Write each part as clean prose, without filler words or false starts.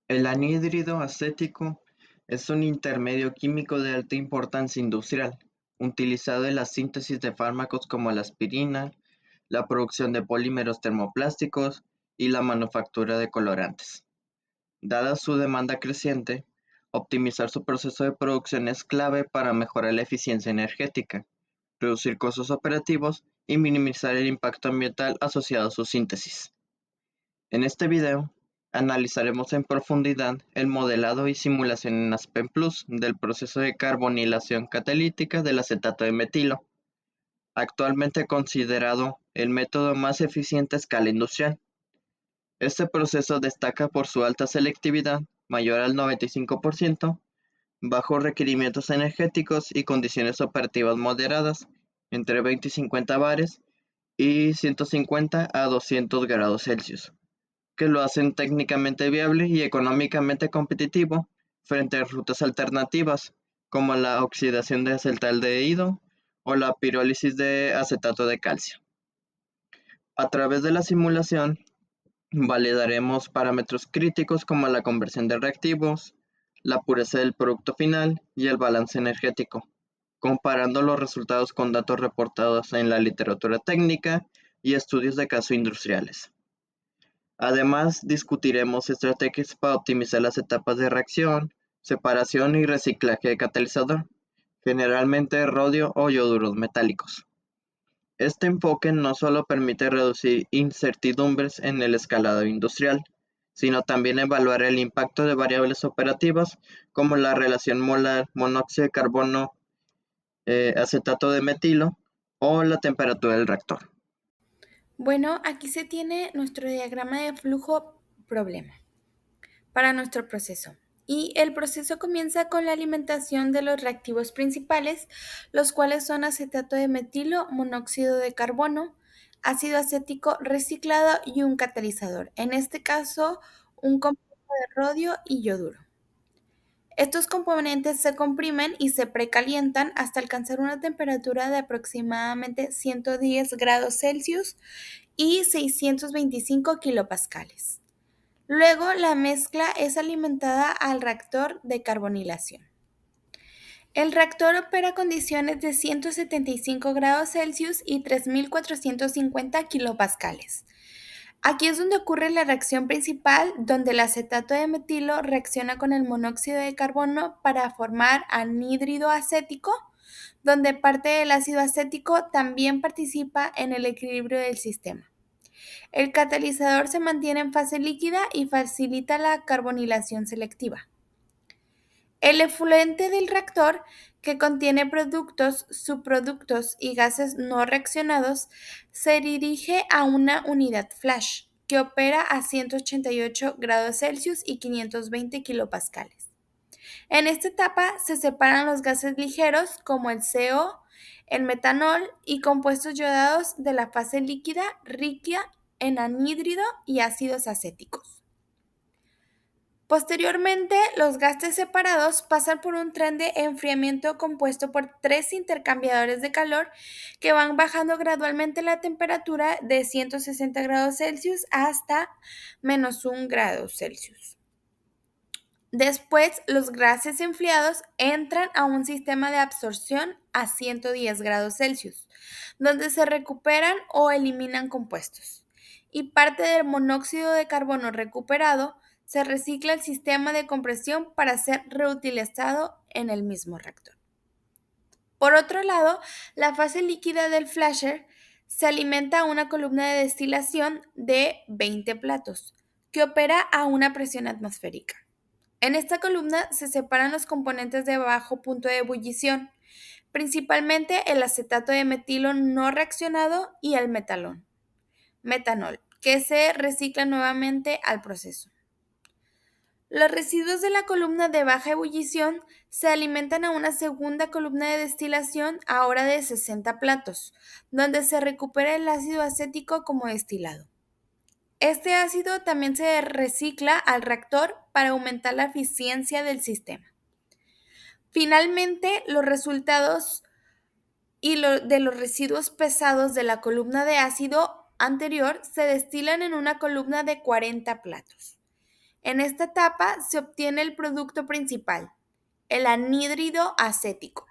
El anhídrido acético es un intermedio químico de alta importancia industrial, utilizado en la síntesis de fármacos como la aspirina, la producción de polímeros termoplásticos y la manufactura de colorantes. Dada su demanda creciente, optimizar su proceso de producción es clave para mejorar la eficiencia energética, reducir costos operativos y minimizar el impacto ambiental asociado a su síntesis. En este video, analizaremos en profundidad el modelado y simulación en Aspen Plus del proceso de carbonilación catalítica del acetato de metilo, actualmente considerado el método más eficiente a escala industrial. Este proceso destaca por su alta selectividad, mayor al 95%, bajos requerimientos energéticos y condiciones operativas moderadas, entre 20 y 50 bares y 150 a 200 grados Celsius, que lo hacen técnicamente viable y económicamente competitivo frente a rutas alternativas como la oxidación de acetaldehído o la pirólisis de acetato de calcio. A través de la simulación, validaremos parámetros críticos como la conversión de reactivos, la pureza del producto final y el balance energético, comparando los resultados con datos reportados en la literatura técnica y estudios de caso industriales. Además, discutiremos estrategias para optimizar las etapas de reacción, separación y reciclaje de catalizador, generalmente rodio o ioduros metálicos. Este enfoque no solo permite reducir incertidumbres en el escalado industrial, sino también evaluar el impacto de variables operativas como la relación molar monóxido de carbono acetato de metilo o la temperatura del reactor. Bueno, aquí se tiene nuestro diagrama de flujo problema para nuestro proceso. Y el proceso comienza con la alimentación de los reactivos principales, los cuales son acetato de metilo, monóxido de carbono, ácido acético reciclado y un catalizador. En este caso, un compuesto de rodio y yoduro. Estos componentes se comprimen y se precalientan hasta alcanzar una temperatura de aproximadamente 110 grados Celsius y 625 kilopascales. Luego, la mezcla es alimentada al reactor de carbonilación. El reactor opera a condiciones de 175 grados Celsius y 3450 kilopascales. Aquí es donde ocurre la reacción principal, donde el acetato de metilo reacciona con el monóxido de carbono para formar anhídrido acético, donde parte del ácido acético también participa en el equilibrio del sistema. El catalizador se mantiene en fase líquida y facilita la carbonilación selectiva. El efluente del reactor, que contiene productos, subproductos y gases no reaccionados, se dirige a una unidad flash, que opera a 188 grados Celsius y 520 kilopascales. En esta etapa se separan los gases ligeros como el CO, el metanol y compuestos yodados de la fase líquida rica en anhídrido y ácidos acéticos. Posteriormente, los gases separados pasan por un tren de enfriamiento compuesto por tres intercambiadores de calor que van bajando gradualmente la temperatura de 160 grados Celsius hasta -1 grado Celsius. Después, los gases enfriados entran a un sistema de absorción a 110 grados Celsius, donde se recuperan o eliminan compuestos. Y parte del monóxido de carbono recuperado se recicla al sistema de compresión para ser reutilizado en el mismo reactor. Por otro lado, la fase líquida del flasher se alimenta a una columna de destilación de 20 platos, que opera a una presión atmosférica. En esta columna se separan los componentes de bajo punto de ebullición, principalmente el acetato de metilo no reaccionado y el metanol, que se recicla nuevamente al proceso. Los residuos de la columna de baja ebullición se alimentan a una segunda columna de destilación ahora de 60 platos, donde se recupera el ácido acético como destilado. Este ácido también se recicla al reactor para aumentar la eficiencia del sistema. Finalmente, los resultados de los residuos pesados de la columna de ácido anterior se destilan en una columna de 40 platos. En esta etapa se obtiene el producto principal, el anhídrido acético,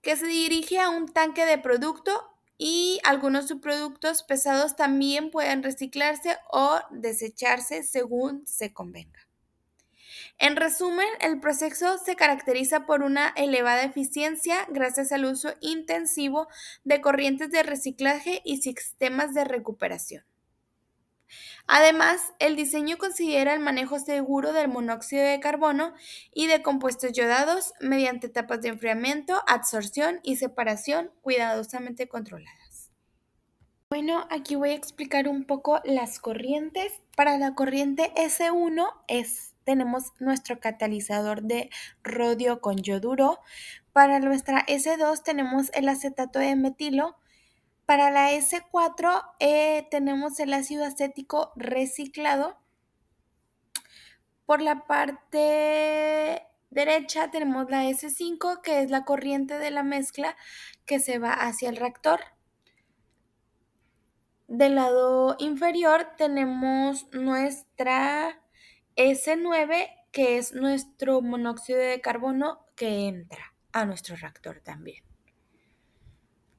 que se dirige a un tanque de producto y algunos subproductos pesados también pueden reciclarse o desecharse según se convenga. En resumen, el proceso se caracteriza por una elevada eficiencia gracias al uso intensivo de corrientes de reciclaje y sistemas de recuperación. Además, el diseño considera el manejo seguro del monóxido de carbono y de compuestos yodados mediante etapas de enfriamiento, absorción y separación cuidadosamente controladas. Bueno, aquí voy a explicar un poco las corrientes. Para la corriente S1 tenemos nuestro catalizador de rodio con yoduro. Para nuestra S2 tenemos el acetato de metilo. Para la S4 tenemos el ácido acético reciclado. Por la parte derecha tenemos la S5, que es la corriente de la mezcla que se va hacia el reactor. Del lado inferior tenemos nuestra S9, que es nuestro monóxido de carbono que entra a nuestro reactor también.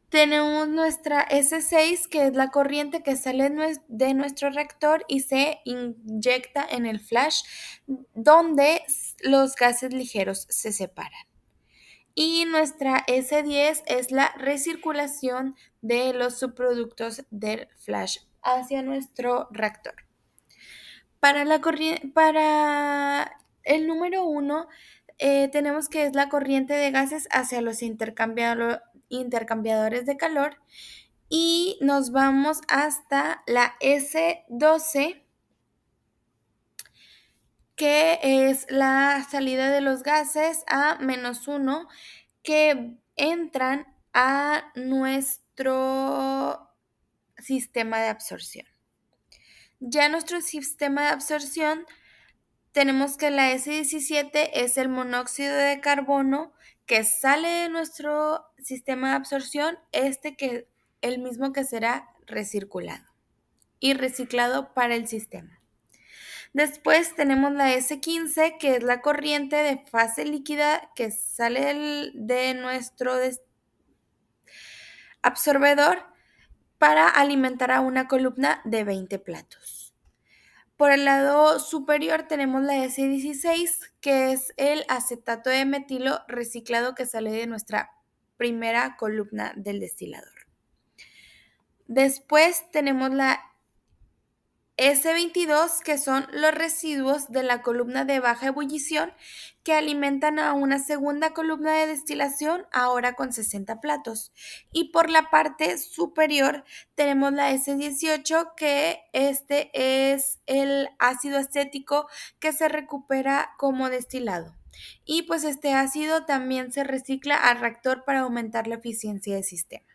Tenemos nuestra S6, que es la corriente que sale de nuestro reactor y se inyecta en el flash, donde los gases ligeros se separan. Y nuestra S10 es la recirculación de los subproductos del flash hacia nuestro reactor. Para el número 1, tenemos que es la corriente de gases hacia los intercambiadores de calor y nos vamos hasta la S12, que es la salida de los gases a -1 que entran a nuestro sistema de absorción. Ya nuestro sistema de absorción tenemos que la S17 es el monóxido de carbono que sale de nuestro sistema de absorción, que el mismo que será recirculado y reciclado para el sistema. Después tenemos la S15, que es la corriente de fase líquida que sale de nuestro absorbedor para alimentar a una columna de 20 platos. Por el lado superior tenemos la S16, que es el acetato de metilo reciclado que sale de nuestra primera columna del destilador. Después tenemos la S22, que son los residuos de la columna de baja ebullición que alimentan a una segunda columna de destilación, ahora con 60 platos. Y por la parte superior tenemos la S18, que este es el ácido acético que se recupera como destilado. Y pues este ácido también se recicla al reactor para aumentar la eficiencia del sistema.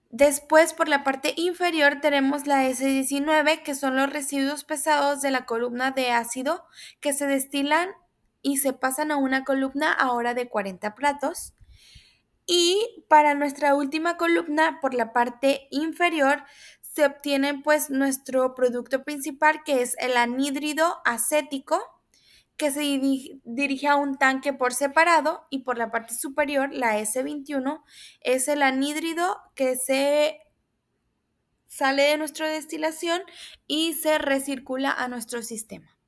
Después, por la parte inferior, tenemos la S19, que son los residuos pesados de la columna de ácido que se destilan y se pasan a una columna ahora de 40 platos. Y para nuestra última columna, por la parte inferior, se obtiene pues nuestro producto principal, que es el anhídrido acético, que se dirige a un tanque por separado, y por la parte superior, la S21, es el anhídrido que se sale de nuestra destilación y se recircula a nuestro sistema.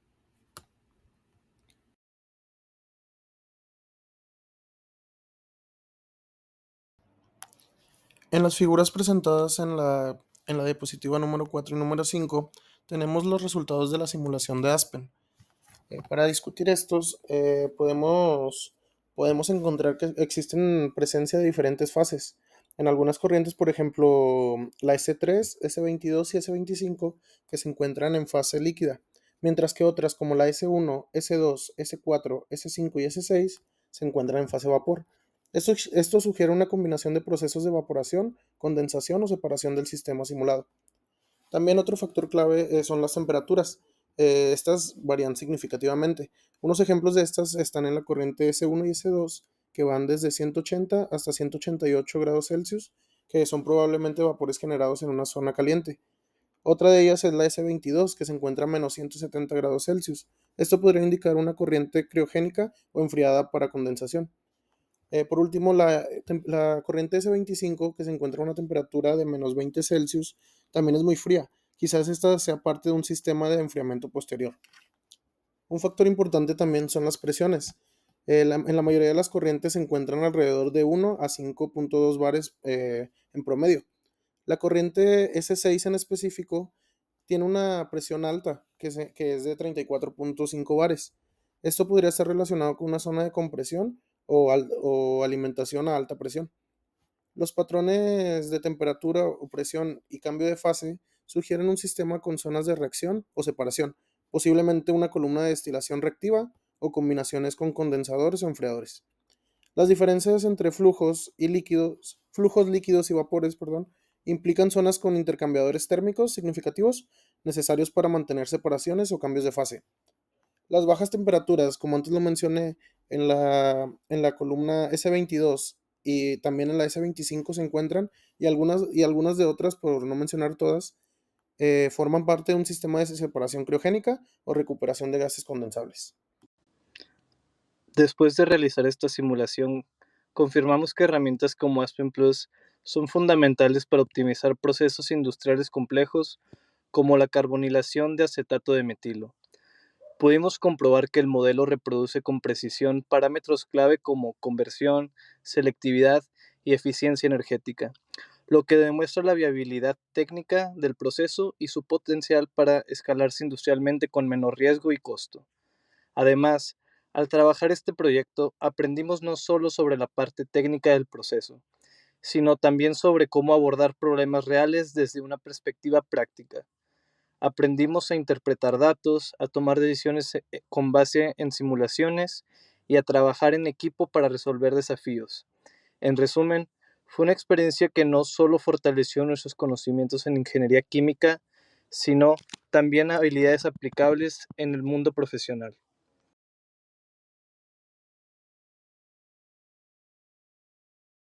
En las figuras presentadas en la diapositiva número 4 y número 5, tenemos los resultados de la simulación de Aspen. Para discutir estos, podemos encontrar que existen presencia de diferentes fases. En algunas corrientes, por ejemplo, la S3, S22 y S25, que se encuentran en fase líquida, mientras que otras como la S1, S2, S4, S5 y S6 se encuentran en fase vapor. Esto sugiere una combinación de procesos de evaporación, condensación o separación del sistema simulado. También otro factor clave son las temperaturas. Estas varían significativamente. Unos ejemplos de estas están en la corriente S1 y S2, que van desde 180 hasta 188 grados Celsius, que son probablemente vapores generados en una zona caliente. Otra de ellas es la S22, que se encuentra a menos 170 grados Celsius. Esto podría indicar una corriente criogénica o enfriada para condensación. Por último, la corriente S25, que se encuentra a una temperatura de menos 20 Celsius, también es muy fría. Quizás esta sea parte de un sistema de enfriamiento posterior. Un factor importante también son las presiones. En la mayoría de las corrientes se encuentran alrededor de 1 a 5.2 bares en promedio. La corriente S6 en específico tiene una presión alta, que es de 34.5 bares. Esto podría estar relacionado con una zona de compresión o alimentación a alta presión. Los patrones de temperatura o presión y cambio de fase sugieren un sistema con zonas de reacción o separación, posiblemente una columna de destilación reactiva o combinaciones con condensadores o enfriadores. Las diferencias entre flujos líquidos y vapores, implican zonas con intercambiadores térmicos significativos necesarios para mantener separaciones o cambios de fase. Las bajas temperaturas, como antes lo mencioné, en la columna S22 y también en la S25 se encuentran, y algunas de otras, por no mencionar todas, forman parte de un sistema de separación criogénica o recuperación de gases condensables. Después de realizar esta simulación, confirmamos que herramientas como Aspen Plus son fundamentales para optimizar procesos industriales complejos como la carbonilación de acetato de metilo. Pudimos comprobar que el modelo reproduce con precisión parámetros clave como conversión, selectividad y eficiencia energética, lo que demuestra la viabilidad técnica del proceso y su potencial para escalarse industrialmente con menor riesgo y costo. Además, al trabajar este proyecto, aprendimos no solo sobre la parte técnica del proceso, sino también sobre cómo abordar problemas reales desde una perspectiva práctica. Aprendimos a interpretar datos, a tomar decisiones con base en simulaciones y a trabajar en equipo para resolver desafíos. En resumen, fue una experiencia que no solo fortaleció nuestros conocimientos en ingeniería química, sino también habilidades aplicables en el mundo profesional.